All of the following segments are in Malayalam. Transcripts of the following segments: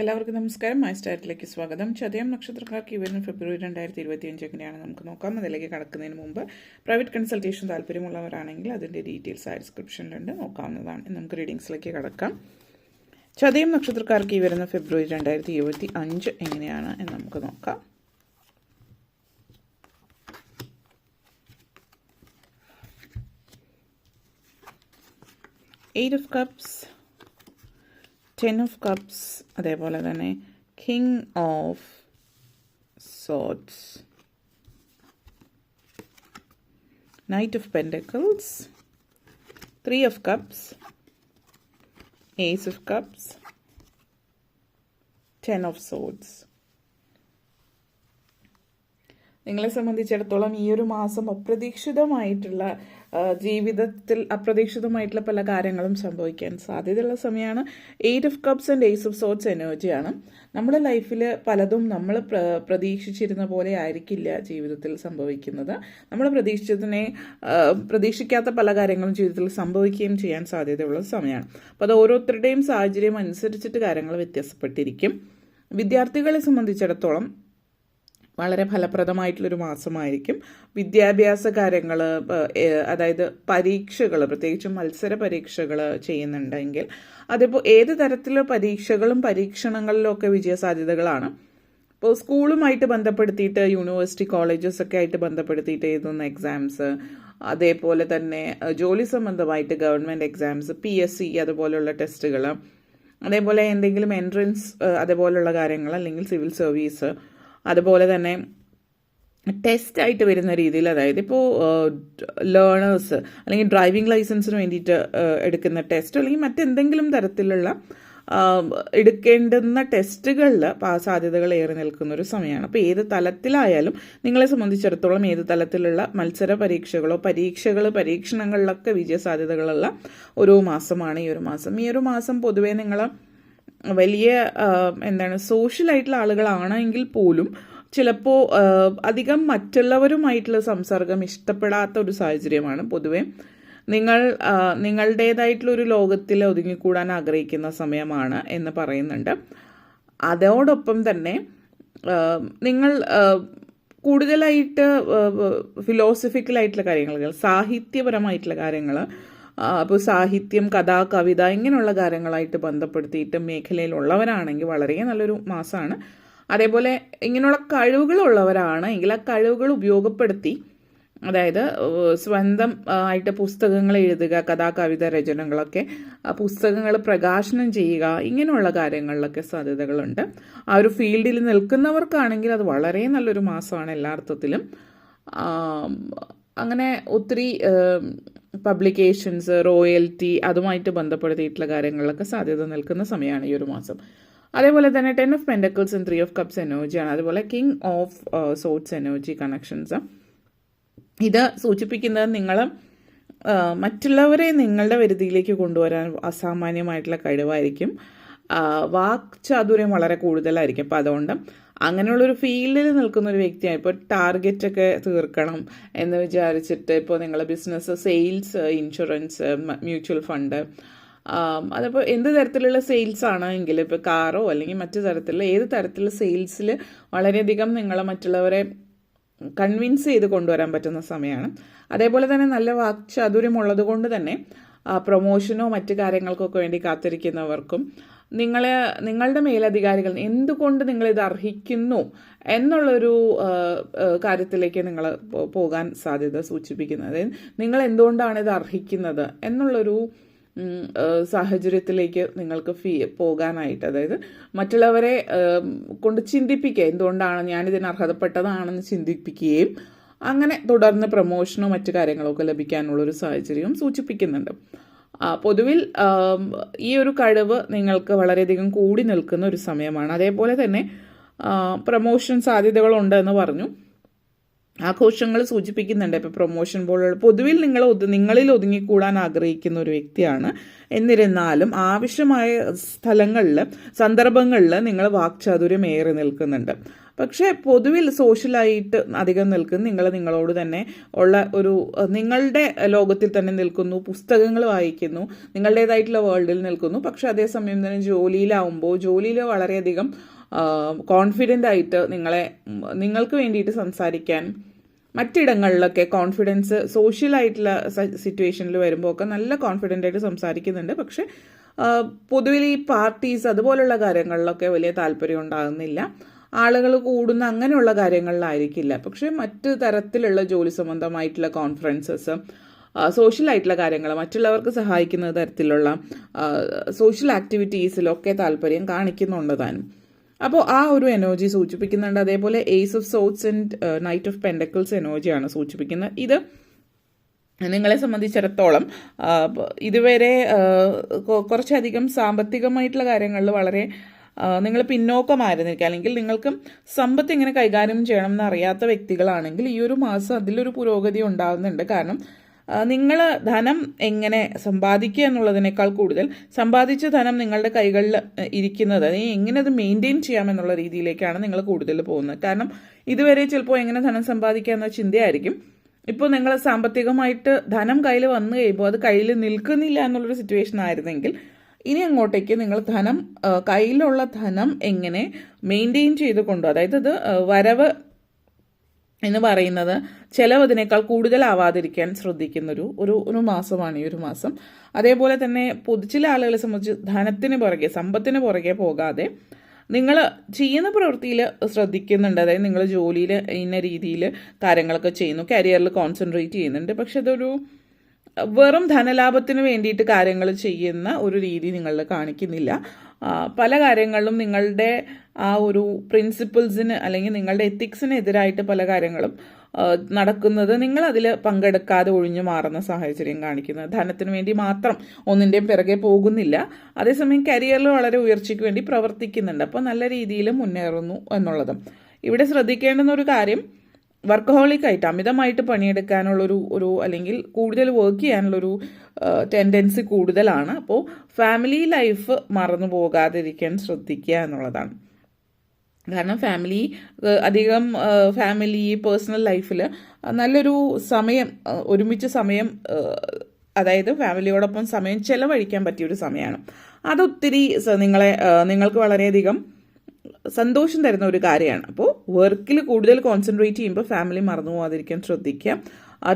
എല്ലാവർക്കും നമസ്കാരം. മൈ സ്റ്റാറ്റിലേക്ക് സ്വാഗതം. ചതയം നക്ഷത്രക്കാർക്ക് ഈ വരുന്ന ഫെബ്രുവരി 2025 എങ്ങനെയാണ് നമുക്ക് നോക്കാം. അതിലേക്ക് കടക്കുന്നതിന് മുമ്പ് പ്രൈവറ്റ് കൺസൾട്ടേഷൻ താല്പര്യമുള്ളവരാണെങ്കിൽ അതിൻ്റെ ഡീറ്റെയിൽസ് ആ ഡിസ്ക്രിപ്ഷനിലുണ്ട്, നോക്കാവുന്നതാണ്. നമുക്ക് റീഡിങ്സിലേക്ക് കടക്കാം. ചതയം നക്ഷത്രക്കാർക്ക് ഈ വരുന്ന ഫെബ്രുവരി 2025 എങ്ങനെയാണ് എന്ന് നമുക്ക് നോക്കാം. Eight of cups, 10 of cups, അതേപോലെ തന്നെ king of swords, knight of pentacles, 3 of cups, ace of cups, 10 of swords. നിങ്ങളെ സംബന്ധിച്ചിടത്തോളം ഈ ഒരു മാസം അപ്രതീക്ഷിതമായിട്ടുള്ള ജീവിതത്തിൽ അപ്രതീക്ഷിതമായിട്ടുള്ള പല കാര്യങ്ങളും സംഭവിക്കാൻ സാധ്യതയുള്ള സമയമാണ്. 8 of cups and ace of swords എനർജിയാണ്. നമ്മുടെ ലൈഫിൽ പലതും നമ്മൾ പ്രതീക്ഷിച്ചിരുന്ന പോലെ ആയിരിക്കില്ല ജീവിതത്തിൽ സംഭവിക്കുന്നത്. നമ്മൾ പ്രതീക്ഷിക്കാത്ത പല കാര്യങ്ങളും ജീവിതത്തിൽ സംഭവിക്കുകയും ചെയ്യാൻ സാധ്യതയുള്ള സമയമാണ്. അപ്പോൾ അത് ഓരോരുത്തരുടെയും സാഹചര്യം അനുസരിച്ചിട്ട് കാര്യങ്ങൾ വ്യത്യാസപ്പെട്ടിരിക്കും. വിദ്യാർത്ഥികളെ സംബന്ധിച്ചിടത്തോളം വളരെ ഫലപ്രദമായിട്ടുള്ളൊരു മാസമായിരിക്കും. വിദ്യാഭ്യാസ കാര്യങ്ങൾ, അതായത് പരീക്ഷകൾ, പ്രത്യേകിച്ചും മത്സര പരീക്ഷകൾ ചെയ്യുന്നുണ്ടെങ്കിൽ അതിപ്പോൾ ഏത് തരത്തിലുള്ള പരീക്ഷകളും പരീക്ഷണങ്ങളിലും ഒക്കെ വിജയസാധ്യതകളാണ്. ഇപ്പോൾ സ്കൂളുമായിട്ട് ബന്ധപ്പെടുത്തിയിട്ട് യൂണിവേഴ്സിറ്റി കോളേജസ് ഒക്കെ ആയിട്ട് ബന്ധപ്പെടുത്തിയിട്ട് എഴുതുന്ന എക്സാംസ്, അതേപോലെ തന്നെ ജോലി സംബന്ധമായിട്ട് ഗവൺമെൻറ് എക്സാംസ്, PSC അതുപോലെയുള്ള ടെസ്റ്റുകൾ, അതേപോലെ എന്തെങ്കിലും എൻട്രൻസ് അതേപോലെയുള്ള കാര്യങ്ങൾ, അല്ലെങ്കിൽ സിവിൽ സർവീസ്, അതുപോലെ തന്നെ ടെസ്റ്റ് ആയിട്ട് വരുന്ന രീതിയിൽ, അതായത് ഇപ്പോൾ ലേണേഴ്സ് അല്ലെങ്കിൽ ഡ്രൈവിംഗ് ലൈസൻസിന് വേണ്ടിയിട്ട് എടുക്കുന്ന ടെസ്റ്റ്, അല്ലെങ്കിൽ മറ്റെന്തെങ്കിലും തരത്തിലുള്ള എടുക്കേണ്ടുന്ന ടെസ്റ്റുകളിൽ സാധ്യതകൾ ഏറി നിൽക്കുന്ന ഒരു സമയമാണ്. അപ്പോൾ ഏത് തലത്തിലായാലും നിങ്ങളെ സംബന്ധിച്ചിടത്തോളം ഏത് തലത്തിലുള്ള മത്സര പരീക്ഷകളോ പരീക്ഷണങ്ങളിലൊക്കെ വിജയസാധ്യതകളുള്ള ഒരു മാസമാണ് ഈ ഒരു മാസം. ഈ ഒരു മാസം പൊതുവേ നിങ്ങൾ വലിയ സോഷ്യലായിട്ടുള്ള ആളുകളാണെങ്കിൽ പോലും ചിലപ്പോൾ അധികം മറ്റുള്ളവരുമായിട്ടുള്ള സംസർഗം ഇഷ്ടപ്പെടാത്ത ഒരു സാഹചര്യമാണ്. പൊതുവെ നിങ്ങളുടേതായിട്ടുള്ളൊരു ലോകത്തിൽ ഒതുങ്ങിക്കൂടാൻ ആഗ്രഹിക്കുന്ന സമയമാണ് എന്ന് പറയുന്നുണ്ട്. അതോടൊപ്പം തന്നെ നിങ്ങൾ കൂടുതലായിട്ട് ഫിലോസഫിക്കലായിട്ടുള്ള കാര്യങ്ങൾ, സാഹിത്യപരമായിട്ടുള്ള കാര്യങ്ങൾ, അപ്പോൾ സാഹിത്യം, കഥ, കവിത ഇങ്ങനെയുള്ള കാര്യങ്ങളായിട്ട് ബന്ധപ്പെടുത്തിയിട്ട് മേഖലയിലുള്ളവരാണെങ്കിൽ വളരെ നല്ലൊരു മാസമാണ്. അതേപോലെ ഇങ്ങനെയുള്ള കഴിവുകളുള്ളവരാണ് എങ്കിൽ ആ കഴിവുകൾ ഉപയോഗപ്പെടുത്തി, അതായത് സ്വന്തം ആയിട്ട് പുസ്തകങ്ങൾ എഴുതുക, കഥാ കവിത രചനകളൊക്കെ, പുസ്തകങ്ങൾ പ്രകാശനം ചെയ്യുക, ഇങ്ങനെയുള്ള കാര്യങ്ങളിലൊക്കെ സാധ്യതകളുണ്ട്. ആ ഒരു ഫീൽഡിൽ നിൽക്കുന്നവർക്കാണെങ്കിൽ അത് വളരെ നല്ലൊരു മാസമാണ് എല്ലാ അർത്ഥത്തിലും. അങ്ങനെ ഒത്തിരി പബ്ലിക്കേഷൻസ്, റോയൽറ്റി അതുമായിട്ട് ബന്ധപ്പെടുത്തിയിട്ടുള്ള കാര്യങ്ങളിലൊക്കെ സാധ്യത നിൽക്കുന്ന സമയമാണ് ഈ ഒരു മാസം. അതേപോലെ തന്നെ 10 of Pentacles and 3 of Cups എനർജിയാണ്. അതുപോലെ king of swords energy connections. ഇത് സൂചിപ്പിക്കുന്നത് നിങ്ങൾ മറ്റുള്ളവരെ നിങ്ങളുടെ വരുതിയിലേക്ക് കൊണ്ടുവരാൻ അസാമാന്യമായിട്ടുള്ള കഴിവായിരിക്കും. വാക്ചാതുര്യം വളരെ കൂടുതലായിരിക്കും. അപ്പോൾ അതുകൊണ്ട് അങ്ങനെയുള്ളൊരു ഫീൽഡിൽ നിൽക്കുന്ന ഒരു വ്യക്തിയാണ്. ഇപ്പോൾ ടാർഗറ്റൊക്കെ തീർക്കണം എന്ന് വിചാരിച്ചിട്ട് ഇപ്പോൾ നിങ്ങൾ business, sales, insurance, mutual fund, അതിപ്പോൾ എന്ത് തരത്തിലുള്ള സെയിൽസ് ആണെങ്കിൽ, ഇപ്പോൾ കാറോ അല്ലെങ്കിൽ മറ്റു തരത്തിലുള്ള ഏത് തരത്തിലുള്ള സെയിൽസിൽ വളരെയധികം നിങ്ങൾ മറ്റുള്ളവരെ കൺവിൻസ് ചെയ്ത് കൊണ്ടുവരാൻ പറ്റുന്ന സമയമാണ്. അതേപോലെ തന്നെ നല്ല വാക്ചാതുര്യമുള്ളത് കൊണ്ട് തന്നെ പ്രൊമോഷനോ മറ്റു കാര്യങ്ങൾക്കൊക്കെ വേണ്ടി കാത്തിരിക്കുന്നവർക്കും നിങ്ങളുടെ മേലധികാരികൾ എന്തുകൊണ്ട് നിങ്ങളിത് അർഹിക്കുന്നു എന്നുള്ളൊരു കാര്യത്തിലേക്ക് നിങ്ങൾ പോകാൻ സാധ്യത സൂചിപ്പിക്കുന്നത്. നിങ്ങൾ എന്തുകൊണ്ടാണ് ഇത് അർഹിക്കുന്നത് എന്നുള്ളൊരു സാഹചര്യത്തിലേക്ക് നിങ്ങൾക്ക് പോകാനായിട്ട്, അതായത് മറ്റുള്ളവരെ കൊണ്ട് ചിന്തിപ്പിക്കുക, എന്തുകൊണ്ടാണ് ഞാനിതിന് അർഹതപ്പെട്ടതാണെന്ന് ചിന്തിപ്പിക്കുകയും അങ്ങനെ തുടർന്ന് പ്രൊമോഷനോ മറ്റു കാര്യങ്ങളൊക്കെ ലഭിക്കാനുള്ളൊരു സാഹചര്യവും സൂചിപ്പിക്കുന്നുണ്ട്. പൊതുവിൽ ഈ ഒരു കഴിവ് നിങ്ങൾക്ക് വളരെയധികം കൂടി നിൽക്കുന്ന ഒരു സമയമാണ്. അതേപോലെ തന്നെ പ്രൊമോഷൻ സാധ്യതകളുണ്ട് എന്ന് പറഞ്ഞു. ആഘോഷങ്ങൾ സൂചിപ്പിക്കുന്നുണ്ട്. ഇപ്പോൾ പ്രൊമോഷൻ പോലുള്ള പൊതുവിൽ നിങ്ങളിൽ ഒതുങ്ങിക്കൂടാൻ ആഗ്രഹിക്കുന്ന ഒരു വ്യക്തിയാണ്. എന്നിരുന്നാലും ആവശ്യമായ സ്ഥലങ്ങളിൽ, സന്ദർഭങ്ങളിൽ നിങ്ങൾ വാക്ചാതുര്യം ഏറി നിൽക്കുന്നുണ്ട്. പക്ഷേ പൊതുവിൽ സോഷ്യലായിട്ട് അധികം നിൽക്കുന്നു. നിങ്ങളോട് തന്നെ ഉള്ള ഒരു നിങ്ങളുടെ ലോകത്തിൽ തന്നെ നിൽക്കുന്നു, പുസ്തകങ്ങൾ വായിക്കുന്നു, നിങ്ങളുടേതായിട്ടുള്ള വേൾഡിൽ നിൽക്കുന്നു. പക്ഷെ അതേസമയം തന്നെ ജോലിയിൽ വളരെയധികം കോൺഫിഡൻ്റ് ആയിട്ട് നിങ്ങൾക്ക് വേണ്ടിയിട്ട് സംസാരിക്കാൻ, മറ്റിടങ്ങളിലൊക്കെ കോൺഫിഡൻസ് സോഷ്യലായിട്ടുള്ള സിറ്റുവേഷനിൽ വരുമ്പോൾ ഒക്കെ നല്ല കോൺഫിഡൻ്റ് ആയിട്ട് സംസാരിക്കുന്നുണ്ട്. പക്ഷെ പൊതുവിൽ ഈ പാർട്ടീസ് അതുപോലുള്ള കാര്യങ്ങളിലൊക്കെ വലിയ താല്പര്യം ഉണ്ടാകുന്നില്ല. ആളുകൾ കൂടുന്ന അങ്ങനെയുള്ള കാര്യങ്ങളിലായിരിക്കില്ല. പക്ഷെ മറ്റ് തരത്തിലുള്ള ജോലി സംബന്ധമായിട്ടുള്ള കോൺഫറൻസസ്, സോഷ്യലായിട്ടുള്ള കാര്യങ്ങൾ, മറ്റുള്ളവർക്ക് സഹായിക്കുന്ന തരത്തിലുള്ള സോഷ്യൽ ആക്ടിവിറ്റീസിലൊക്കെ താല്പര്യം കാണിക്കുന്നുണ്ട് താനും. അപ്പോൾ ആ ഒരു എനർജി സൂചിപ്പിക്കുന്നുണ്ട്. അതേപോലെ ace of swords and knight of pentacles എനർജിയാണ് സൂചിപ്പിക്കുന്നത്. ഇത് നിങ്ങളെ സംബന്ധിച്ചിടത്തോളം ഇതുവരെ കുറച്ചധികം സാമ്പത്തികമായിട്ടുള്ള കാര്യങ്ങളിൽ വളരെ നിങ്ങൾ പിന്നോക്കമായിരുന്നിരിക്കുക, അല്ലെങ്കിൽ നിങ്ങൾക്ക് സമ്പത്ത് എങ്ങനെ കൈകാര്യം ചെയ്യണം എന്നറിയാത്ത വ്യക്തികളാണെങ്കിൽ ഈ ഒരു മാസം അതിലൊരു പുരോഗതി ഉണ്ടാകുന്നുണ്ട്. കാരണം നിങ്ങൾ ധനം എങ്ങനെ സമ്പാദിക്കുക എന്നുള്ളതിനേക്കാൾ കൂടുതൽ സമ്പാദിച്ച ധനം നിങ്ങളുടെ കൈകളിൽ ഇരിക്കുന്നത് എങ്ങനെ അത് മെയിൻറ്റെയിൻ ചെയ്യാമെന്നുള്ള രീതിയിലേക്കാണ് നിങ്ങൾ കൂടുതൽ പോകുന്നത്. കാരണം ഇതുവരെ ചിലപ്പോൾ എങ്ങനെ ധനം സമ്പാദിക്കുക എന്ന ചിന്തയായിരിക്കും. ഇപ്പോൾ നിങ്ങൾ സാമ്പത്തികമായിട്ട് ധനം കയ്യിൽ വന്നു കഴിയുമ്പോൾ അത് കയ്യിൽ നിൽക്കുന്നില്ല എന്നുള്ളൊരു സിറ്റുവേഷൻ ആയിരുന്നെങ്കിൽ ഇനി അങ്ങോട്ടേക്ക് നിങ്ങൾ കയ്യിലുള്ള ധനം എങ്ങനെ മെയിൻറ്റെയിൻ ചെയ്ത് അതായത് ഇത് വരവ് എന്ന് പറയുന്നത് ചിലവ് അതിനേക്കാൾ കൂടുതലാവാതിരിക്കാൻ ശ്രദ്ധിക്കുന്നൊരു ഒരു മാസമാണ് ഈ ഒരു മാസം. അതേപോലെ തന്നെ ചില ആളുകളെ സംബന്ധിച്ച് ധനത്തിന് പുറകെ, സമ്പത്തിന് പുറകെ പോകാതെ നിങ്ങൾ ചെയ്യുന്ന പ്രവൃത്തിയിൽ ശ്രദ്ധിക്കുന്നുണ്ട്. അതായത് നിങ്ങൾ ജോലിയിൽ ഇന്ന രീതിയിൽ കാര്യങ്ങളൊക്കെ ചെയ്യുന്നു, കരിയറിൽ കോൺസെൻട്രേറ്റ് ചെയ്യുന്നുണ്ട്. പക്ഷെ അതൊരു വെറും ധനലാഭത്തിന് വേണ്ടിയിട്ട് കാര്യങ്ങൾ ചെയ്യുന്ന ഒരു രീതി നിങ്ങളിൽ കാണിക്കുന്നില്ല. പല കാര്യങ്ങളിലും നിങ്ങളുടെ ആ ഒരു പ്രിൻസിപ്പിൾസിന് അല്ലെങ്കിൽ നിങ്ങളുടെ എത്തിക്സിന് എതിരായിട്ട് പല കാര്യങ്ങളും നടക്കുന്നത് നിങ്ങൾ അതിൽ പങ്കെടുക്കാതെ ഒഴിഞ്ഞു മാറുന്ന സാഹചര്യം കാണിക്കുന്നത്. ധനത്തിന് വേണ്ടി മാത്രം ഒന്നിൻ്റെയും പിറകെ പോകുന്നില്ല. അതേസമയം കരിയറിൽ വളരെ ഉയർച്ചയ്ക്ക് വേണ്ടി പ്രവർത്തിക്കുന്നുണ്ട്. അപ്പോൾ നല്ല രീതിയിൽ മുന്നേറുന്നു എന്നുള്ളതും. ഇവിടെ ശ്രദ്ധിക്കേണ്ടുന്ന ഒരു കാര്യം, വർക്കഹോളിക്കായിട്ട് അമിതമായിട്ട് പണിയെടുക്കാനുള്ളൊരു അല്ലെങ്കിൽ കൂടുതൽ വർക്ക് ചെയ്യാനുള്ളൊരു ടെൻഡൻസി കൂടുതലാണ്. അപ്പോൾ ഫാമിലി ലൈഫ് മറന്നു പോകാതിരിക്കാൻ ശ്രദ്ധിക്കുക എന്നുള്ളതാണ്. കാരണം ഫാമിലി പേഴ്സണൽ ലൈഫിൽ നല്ലൊരു സമയം, ഒരുമിച്ച് സമയം, അതായത് ഫാമിലിയോടൊപ്പം സമയം ചെലവഴിക്കാൻ പറ്റിയൊരു സമയമാണ്. അതൊത്തിരി നിങ്ങൾക്ക് വളരെയധികം സന്തോഷം തരുന്ന ഒരു കാര്യമാണ്. അപ്പോൾ വർക്കിൽ കൂടുതൽ കോൺസെൻട്രേറ്റ് ചെയ്യുമ്പോൾ ഫാമിലി മറന്നു പോകാതിരിക്കാൻ ശ്രദ്ധിക്കുക.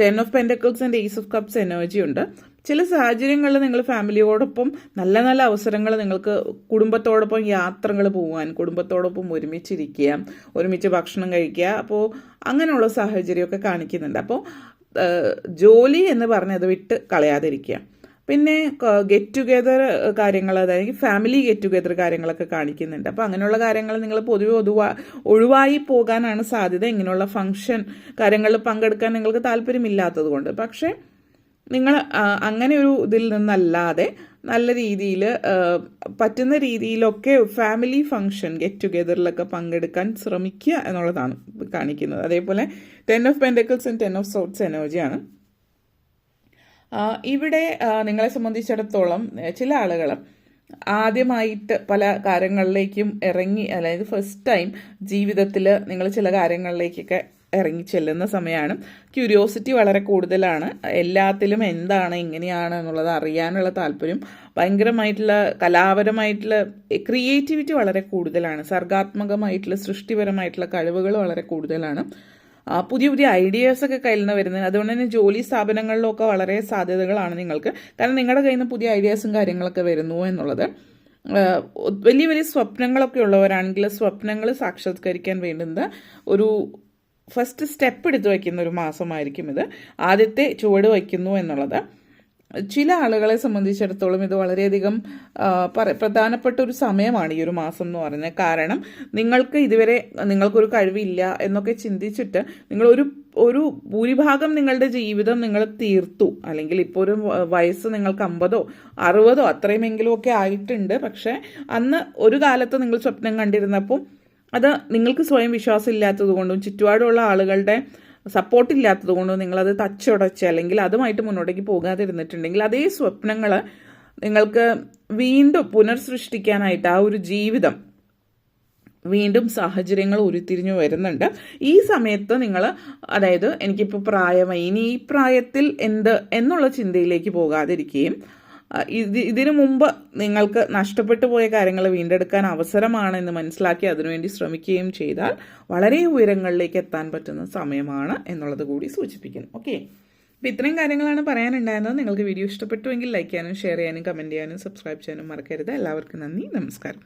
10 of pentacles and ace of cups energy ഉണ്ട്. ചില സാഹചര്യങ്ങളിൽ നിങ്ങൾ ഫാമിലിയോടൊപ്പം നല്ല നല്ല അവസരങ്ങൾ, നിങ്ങൾക്ക് കുടുംബത്തോടൊപ്പം യാത്രകൾ പോകാൻ, കുടുംബത്തോടൊപ്പം ഒരുമിച്ചിരിക്കുക, ഒരുമിച്ച് ഭക്ഷണം കഴിക്കുക, അപ്പോൾ അങ്ങനെയുള്ള സാഹചര്യമൊക്കെ കാണിക്കുന്നുണ്ട്. അപ്പോൾ ജോലി എന്ന് പറഞ്ഞത് വിട്ട് കളയാതിരിക്കുക. പിന്നെ ഗെറ്റ് ടുഗെദർ കാര്യങ്ങൾ, അതായത് ഫാമിലി ഗെറ്റ് ടുഗെദർ കാര്യങ്ങളൊക്കെ കാണിക്കുന്നുണ്ട്. അപ്പോൾ അങ്ങനെയുള്ള കാര്യങ്ങൾ നിങ്ങൾ പൊതുവെ ഒഴിവായി പോകാനാണ് സാധ്യത. ഇങ്ങനെയുള്ള ഫംഗ്ഷൻ കാര്യങ്ങളിൽ പങ്കെടുക്കാൻ നിങ്ങൾക്ക് താല്പര്യമില്ലാത്തത് കൊണ്ട്. പക്ഷേ നിങ്ങൾ അങ്ങനെ ഒരു ഇതിൽ നിന്നല്ലാതെ നല്ല രീതിയിൽ പറ്റുന്ന രീതിയിലൊക്കെ ഫാമിലി ഫംഗ്ഷൻ ഗെറ്റ് ടുഗെദറിലൊക്കെ പങ്കെടുക്കാൻ ശ്രമിക്കുക എന്നുള്ളതാണ് കാണിക്കുന്നത്. അതേപോലെ 10 of pentacles and 10 of swords എനർജിയാണ്. ഇവിടെ നിങ്ങളെ സംബന്ധിച്ചിടത്തോളം ചില ആളുകൾ ആദ്യമായിട്ട് പല കാര്യങ്ങളിലേക്കും ഇറങ്ങി, അതായത് ഫസ്റ്റ് ടൈം ജീവിതത്തിൽ നിങ്ങൾ ചില കാര്യങ്ങളിലേക്കൊക്കെ ഇറങ്ങി ചെല്ലുന്ന സമയമാണ്. ക്യൂരിയോസിറ്റി വളരെ കൂടുതലാണ്. എല്ലാത്തിലും എന്താണ്, എങ്ങനെയാണ് എന്നുള്ളത് അറിയാനുള്ള താല്പര്യം, ഭയങ്കരമായിട്ടുള്ള കലാപരമായിട്ടുള്ള ക്രിയേറ്റിവിറ്റി വളരെ കൂടുതലാണ്. സർഗാത്മകമായിട്ടുള്ള സൃഷ്ടിപരമായിട്ടുള്ള കഴിവുകൾ വളരെ കൂടുതലാണ്. പുതിയ പുതിയ ഐഡിയാസൊക്കെ കയ്യിൽ നിന്ന് വരുന്നത്. അതുകൊണ്ട് തന്നെ ജോലി സ്ഥാപനങ്ങളിലൊക്കെ വളരെ സാധ്യതകളാണ് നിങ്ങൾക്ക്. കാരണം നിങ്ങളുടെ കയ്യിൽ നിന്ന് പുതിയ ഐഡിയാസും കാര്യങ്ങളൊക്കെ വരുന്നു എന്നുള്ളത്. വലിയ വലിയ സ്വപ്നങ്ങളൊക്കെ ഉള്ളവരാണെങ്കിൽ സ്വപ്നങ്ങൾ സാക്ഷാത്കരിക്കാൻ വേണ്ടുന്ന ഒരു ഫസ്റ്റ് സ്റ്റെപ്പ് എടുത്ത് വയ്ക്കുന്ന ഒരു മാസമായിരിക്കും ഇത്. ആദ്യത്തെ ചുവട് വയ്ക്കുന്നു എന്നുള്ളത്. ചില ആളുകളെ സംബന്ധിച്ചിടത്തോളം ഇത് വളരെയധികം പ്രധാനപ്പെട്ട ഒരു സമയമാണ് ഈ ഒരു മാസം എന്ന് പറയുന്നത്. കാരണം നിങ്ങൾക്കൊരു കഴിവില്ല എന്നൊക്കെ ചിന്തിച്ചിട്ട് നിങ്ങൾ ഒരു ഭൂരിഭാഗം നിങ്ങളുടെ ജീവിതം നിങ്ങൾ തീർത്തു. അല്ലെങ്കിൽ ഇപ്പോൾ ഒരു വയസ്സ് നിങ്ങൾക്ക് 50ഓ 60ഓ അത്രയുമെങ്കിലും ഒക്കെ ആയിട്ടുണ്ട്. പക്ഷേ അന്ന് ഒരു കാലത്ത് നിങ്ങൾ സ്വപ്നം കണ്ടിരുന്നപ്പോൾ അത് നിങ്ങൾക്ക് സ്വയം വിശ്വാസം ഇല്ലാത്തത് കൊണ്ടും ചുറ്റുപാടുള്ള ആളുകളുടെ സപ്പോർട്ടില്ലാത്തത് കൊണ്ടും നിങ്ങളത് തച്ചുടച്ച് അല്ലെങ്കിൽ അതുമായിട്ട് മുന്നോട്ടേക്ക് പോകാതിരുന്നിട്ടുണ്ടെങ്കിൽ അതേ സ്വപ്നങ്ങൾ നിങ്ങൾക്ക് വീണ്ടും പുനർസൃഷ്ടിക്കാനായിട്ട് ആ ഒരു ജീവിതം വീണ്ടും സാഹചര്യങ്ങൾ ഉരുത്തിരിഞ്ഞു വരുന്നുണ്ട്. ഈ സമയത്ത് നിങ്ങൾ, അതായത് എനിക്കിപ്പോൾ പ്രായമായി, ഇനി ഈ പ്രായത്തിൽ എന്നുള്ള ചിന്തയിലേക്ക് പോകാതിരിക്കുകയും ഇതിനു മുമ്പ് നിങ്ങൾക്ക് നഷ്ടപ്പെട്ടു പോയ കാര്യങ്ങൾ വീണ്ടെടുക്കാൻ അവസരമാണെന്ന് മനസ്സിലാക്കി അതിനുവേണ്ടി ശ്രമിക്കുകയും ചെയ്താൽ വളരെ ഉയരങ്ങളിലേക്ക് എത്താൻ പറ്റുന്ന സമയമാണ് എന്നുള്ളത് കൂടി സൂചിപ്പിക്കുന്നു. ഓക്കെ, അപ്പോൾ ഇത്രയും കാര്യങ്ങളാണ് പറയാനുണ്ടായിരുന്നത്. നിങ്ങൾക്ക് വീഡിയോ ഇഷ്ടപ്പെട്ടുവെങ്കിൽ ലൈക്ക് ചെയ്യാനും ഷെയർ ചെയ്യാനും കമൻറ്റ് ചെയ്യാനും സബ്സ്ക്രൈബ് ചെയ്യാനും മറക്കരുത്. എല്ലാവർക്കും നന്ദി, നമസ്കാരം.